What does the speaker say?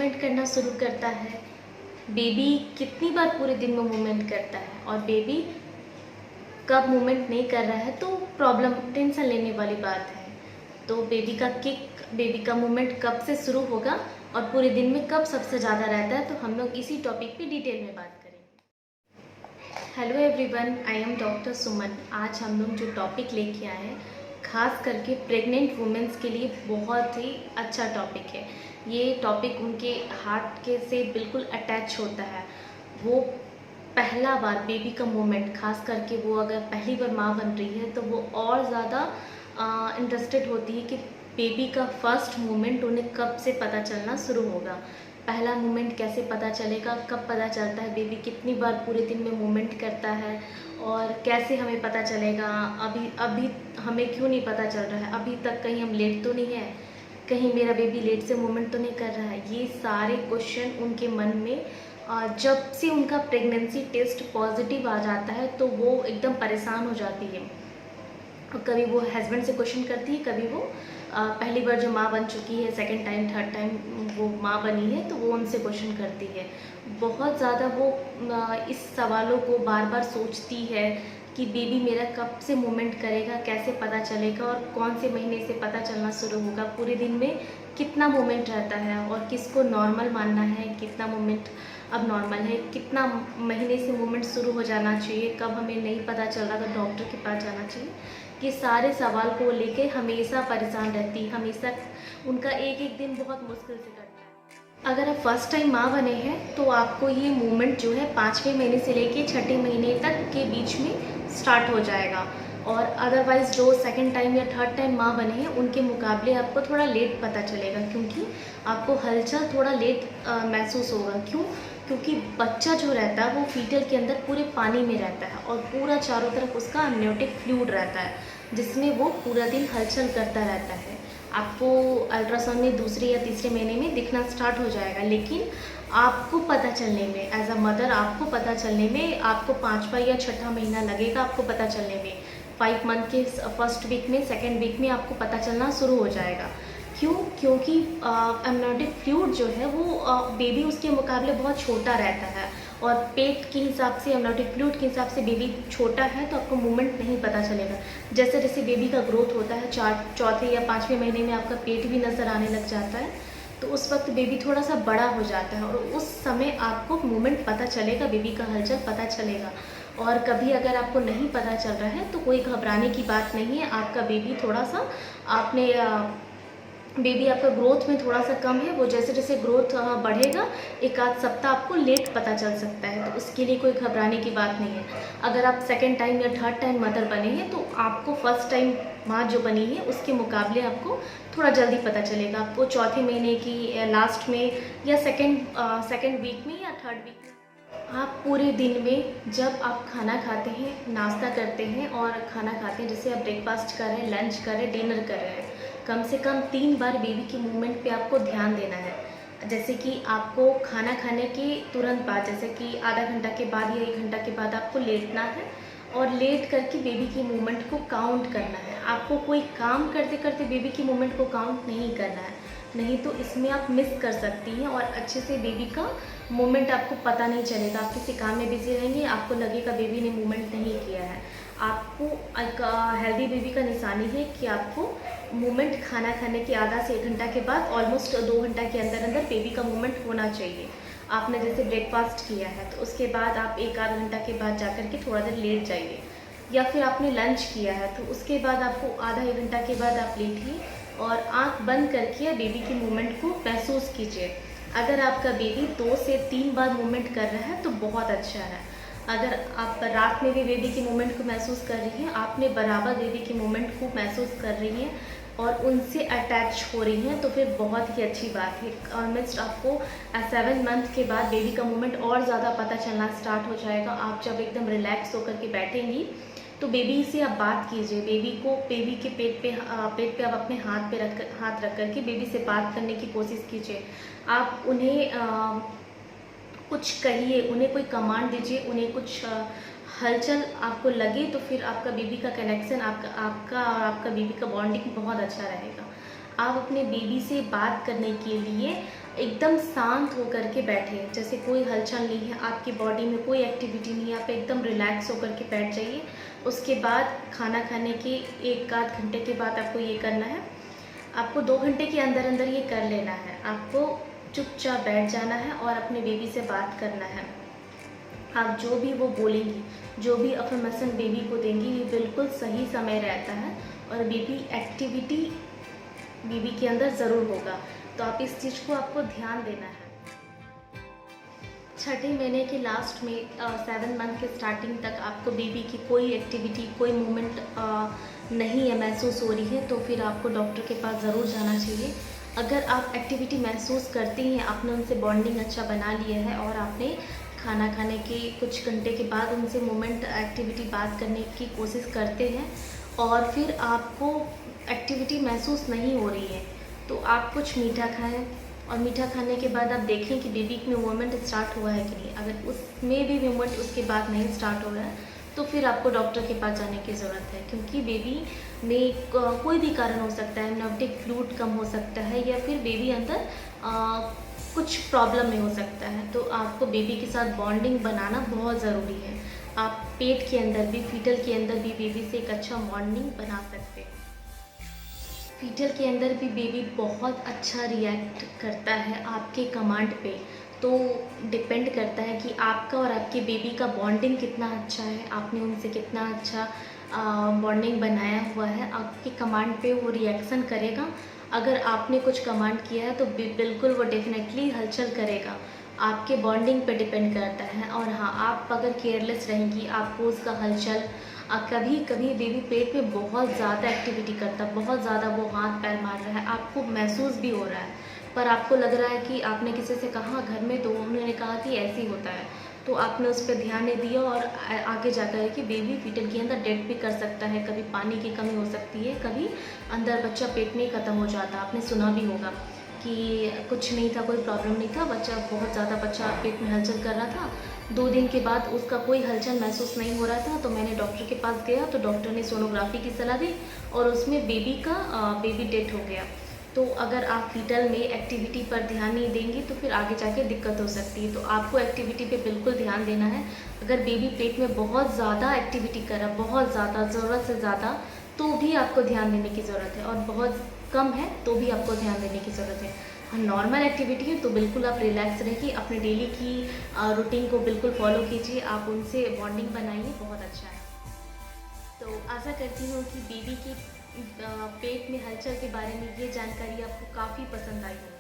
Movement करना शुरू करता है, बेबी कितनी बार पूरे दिन में मूवमेंट करता है और बेबी कब मूवमेंट नहीं कर रहा है तो प्रॉब्लम टेंशन लेने वाली बात है। तो बेबी का किक, बेबी का मूवमेंट कब से शुरू होगा और पूरे दिन में कब सबसे ज़्यादा रहता है, तो हम लोग इसी टॉपिक पे डिटेल में बात करेंगे। Hello everyone, I am doctor Suman. आज हम लोग जो टॉपिक लेके आए हैं खास करके प्रेग्नेंट वुमेंस के लिए बहुत ही अच्छा टॉपिक है। ये टॉपिक उनके हार्ट के से बिल्कुल अटैच होता है। वो पहला बार बेबी का मोमेंट, खास करके वो अगर पहली बार माँ बन रही है तो वो और ज़्यादा इंटरेस्टेड होती है कि बेबी का फर्स्ट मोमेंट उन्हें कब से पता चलना शुरू होगा। पहला मोमेंट कैसे पता चलेगा, कब पता चलता है, बेबी कितनी बार पूरे दिन में मोमेंट करता है और कैसे हमें पता चलेगा। अभी अभी हमें क्यों नहीं पता चल रहा है, अभी तक कहीं हम लेट तो नहीं है, कहीं मेरा बेबी लेट से मूवमेंट तो नहीं कर रहा है। ये सारे क्वेश्चन उनके मन में जब से उनका प्रेगनेंसी टेस्ट पॉजिटिव आ जाता है तो वो एकदम परेशान हो जाती है। कभी वो हस्बैंड से क्वेश्चन करती है, कभी वो पहली बार जो माँ बन चुकी है, सेकंड टाइम थर्ड टाइम वो माँ बनी है तो वो उनसे क्वेश्चन करती है। बहुत ज़्यादा वो इस सवालों को बार बार सोचती है कि बेबी मेरा कब से मूवमेंट करेगा, कैसे पता चलेगा और कौन से महीने से पता चलना शुरू होगा, पूरे दिन में कितना मूवमेंट रहता है और किसको नॉर्मल मानना है, कितना मूवमेंट अब नॉर्मल है, कितना महीने से मूवमेंट शुरू हो जाना चाहिए, कब हमें नहीं पता चल रहा तो डॉक्टर के पास जाना चाहिए। ये सारे सवाल को लेके हमेशा परेशान रहती है, हमेशा उनका एक एक दिन बहुत मुश्किल से कटता है। अगर आप फर्स्ट टाइम माँ बने हैं तो आपको ये मूवमेंट जो है 5वें महीने से लेके 6ठे महीने तक के बीच में स्टार्ट हो जाएगा। और अदरवाइज़ जो सेकंड टाइम या थर्ड टाइम माँ बने हैं उनके मुकाबले आपको थोड़ा लेट पता चलेगा, क्योंकि आपको हलचल थोड़ा लेट महसूस होगा। क्यों? क्योंकि बच्चा जो रहता है वो फीटल के अंदर पूरे पानी में रहता है और पूरा चारों तरफ उसका अमनियोटिक फ्लूइड रहता है, जिसमें वो पूरा दिन हलचल करता रहता है। आपको अल्ट्रासाउंड में दूसरे या तीसरे महीने में दिखना स्टार्ट हो जाएगा, लेकिन आपको पता चलने में, एज अ मदर आपको पता चलने में आपको 5वां या 6ठा महीना लगेगा आपको पता चलने में। 5 मंथ के फर्स्ट वीक में, सेकेंड वीक में आपको पता चलना शुरू हो जाएगा। क्यों? क्योंकि अमनियोटिक फ्लूइड जो है वो बेबी उसके मुकाबले बहुत छोटा रहता है और पेट के हिसाब से, अमनियोटिक फ्लूइड के हिसाब से बेबी छोटा है तो आपको मूवमेंट नहीं पता चलेगा। जैसे जैसे बेबी का ग्रोथ होता है, चौथे या 5वें महीने में आपका पेट भी नज़र आने लग जाता है, तो उस वक्त बेबी थोड़ा सा बड़ा हो जाता है और उस समय आपको मूवमेंट पता चलेगा, बेबी का हलचल पता चलेगा। और कभी अगर आपको नहीं पता चल रहा है तो कोई घबराने की बात नहीं है। आपका बेबी थोड़ा सा, आपने बेबी आपका ग्रोथ में थोड़ा सा कम है, वो जैसे जैसे ग्रोथ बढ़ेगा एक आध सप्ताह आपको लेट पता चल सकता है, तो उसके लिए कोई घबराने की बात नहीं है। अगर आप सेकंड टाइम या थर्ड टाइम मदर बने हैं तो आपको फर्स्ट टाइम माँ जो बनी है उसके मुकाबले आपको थोड़ा जल्दी पता चलेगा। आपको चौथे महीने की लास्ट में या सेकेंड वीक में या थर्ड वीक में। आप पूरे दिन में जब आप खाना खाते हैं, नाश्ता करते हैं और खाना खाते हैं, जैसे आप ब्रेकफास्ट कर रहे हैं, लंच कर रहे हैं, डिनर कर रहे हैं, कम से कम 3 बार बेबी के मूवमेंट पे आपको ध्यान देना है। जैसे कि आपको खाना खाने के तुरंत बाद, जैसे कि आधा घंटा के बाद या 1 घंटा के बाद आपको लेटना है और लेट करके बेबी की मूवमेंट को काउंट करना है। आपको कोई काम करते करते बेबी की मूवमेंट को काउंट नहीं करना है, नहीं तो इसमें आप मिस कर सकती हैं और अच्छे से बेबी का मूवमेंट आपको पता नहीं चलेगा। आप किसी काम में बिजी रहेंगे, आपको लगेगा बेबी ने मूवमेंट नहीं किया है। आपको एक हेल्दी बेबी का निशानी है कि आपको मूवमेंट खाना खाने के आधा से 1 घंटा के बाद, ऑलमोस्ट 2 घंटा के अंदर अंदर बेबी का मूवमेंट होना चाहिए। आपने जैसे ब्रेकफास्ट किया है तो उसके बाद आप 1 आध घंटा के बाद जा कर के थोड़ा देर लेट जाइए, या फिर आपने लंच किया है तो उसके बाद आपको आधा 1 घंटा के बाद आप लेटिए और आँख बंद करके बेबी की मूवमेंट को महसूस कीजिए। अगर आपका बेबी 2 से 3 बार मूवमेंट कर रहा है तो बहुत अच्छा है। अगर आप रात में भी बेबी की मूवमेंट को महसूस कर रही हैं, आपने बराबर बेबी की मूवमेंट को महसूस कर रही हैं और उनसे अटैच हो रही हैं, तो फिर बहुत ही अच्छी बात है। ऑलमोस्ट आपको 7 मंथ के बाद बेबी का मूवमेंट और ज़्यादा पता चलना स्टार्ट हो जाएगा। आप जब एकदम रिलैक्स होकर के बैठेंगी तो बेबी से आप बात कीजिए, बेबी को, बेबी के पेट पे आप अपने हाथ रख कर के बेबी से बात करने की कोशिश कीजिए। आप उन्हें कुछ कहिए, उन्हें कोई कमांड दीजिए, उन्हें कुछ हलचल आपको लगे तो फिर आपका बेबी का कनेक्शन, आपका बेबी का बॉन्डिंग बहुत अच्छा रहेगा। आप अपने बेबी से बात करने के लिए एकदम शांत होकर के बैठे, जैसे कोई हलचल नहीं है, आपकी बॉडी में कोई एक्टिविटी नहीं है, आप एकदम रिलैक्स होकर के बैठ जाइए। उसके बाद खाना खाने के 1 आध घंटे के बाद आपको ये करना है, आपको 2 घंटे के अंदर अंदर ये कर लेना है। आपको चुपचाप बैठ जाना है और अपने बेबी से बात करना है। आप जो भी वो बोलेंगी, जो भी अफर्मेशन बेबी को देंगी, ये बिल्कुल सही समय रहता है और बेबी एक्टिविटी बेबी के अंदर ज़रूर होगा। तो आप इस चीज़ को आपको ध्यान देना है। छठे महीने के लास्ट में 7 मंथ के स्टार्टिंग तक आपको बेबी की कोई एक्टिविटी, कोई मूवमेंट नहीं है, महसूस हो रही है, तो फिर आपको डॉक्टर के पास ज़रूर जाना चाहिए। अगर आप एक्टिविटी महसूस करती हैं, आपने उनसे बॉन्डिंग अच्छा बना लिया है और आपने खाना खाने के कुछ घंटे के बाद उनसे मूवमेंट एक्टिविटी बात करने की कोशिश करते हैं और फिर आपको एक्टिविटी महसूस नहीं हो रही है, तो आप कुछ मीठा खाएं और मीठा खाने के बाद आप देखें कि बेबी में मूवमेंट स्टार्ट हुआ है कि नहीं। अगर उसमें भी मूवमेंट उसके बाद नहीं स्टार्ट हो रहा है, तो फिर आपको डॉक्टर के पास जाने की ज़रूरत है, क्योंकि बेबी में कोई भी कारण हो सकता है। एमनियोटिक फ्लूइड कम हो सकता है या फिर बेबी अंदर कुछ प्रॉब्लम में हो सकता है। तो आपको बेबी के साथ बॉन्डिंग बनाना बहुत ज़रूरी है। आप पेट के अंदर भी, फीटल के अंदर भी बेबी से एक अच्छा बॉन्डिंग बना सकते हैं। फीटल के अंदर भी बेबी बहुत अच्छा रिएक्ट करता है आपके कमांड पे। तो डिपेंड करता है कि आपका और आपके बेबी का बॉन्डिंग कितना अच्छा है, आपने उनसे कितना अच्छा बॉन्डिंग बनाया हुआ है। आपके कमांड पे वो रिएक्शन करेगा। अगर आपने कुछ कमांड किया है तो बिल्कुल वो डेफिनेटली हलचल करेगा। आपके बॉन्डिंग पे डिपेंड करता है। और हाँ, आप अगर केयरलेस रहेंगी, आपको उसका हलचल कभी कभी बेबी पेट में बहुत ज़्यादा एक्टिविटी करता है, बहुत ज़्यादा वो हाथ पैर मार रहा है, आपको महसूस भी हो रहा है, पर आपको लग रहा है कि आपने किसी से कहा घर में, तो उन्होंने कहा कि ऐसे ही होता है, तो आपने उस पर ध्यान नहीं दिया और आगे जाकर है कि बेबी फीटल के अंदर डेड भी कर सकता है। कभी पानी की कमी हो सकती है, कभी अंदर बच्चा पेट में ही ख़त्म हो जाता है। आपने सुना भी होगा कि कुछ नहीं था, कोई प्रॉब्लम नहीं था, बच्चा बहुत ज़्यादा बच्चा पेट में हलचल कर रहा था, 2 दिन के बाद उसका कोई हलचल महसूस नहीं हो रहा था, तो मैंने डॉक्टर के पास गया तो डॉक्टर ने सोनोग्राफी की सलाह दी और उसमें बेबी डेड हो गया। तो अगर आप फीटल में एक्टिविटी पर ध्यान नहीं देंगी तो फिर आगे जाके दिक्कत हो सकती है। तो आपको एक्टिविटी पे बिल्कुल ध्यान देना है। अगर बेबी पेट में बहुत ज़्यादा एक्टिविटी कर रहा है, बहुत ज़्यादा, ज़रूरत से ज़्यादा, तो भी आपको ध्यान देने की ज़रूरत है, और बहुत कम है तो भी आपको ध्यान देने की ज़रूरत है। हाँ, नॉर्मल एक्टिविटी है तो बिल्कुल आप रिलैक्स रहिए, अपने डेली की रूटीन को बिल्कुल फॉलो कीजिए, आप उनसे बॉन्डिंग बनाइए, बहुत अच्छा है। तो आशा करती हूँ कि बेबी की पेट में हलचल के बारे में ये जानकारी आपको काफ़ी पसंद आई होगी।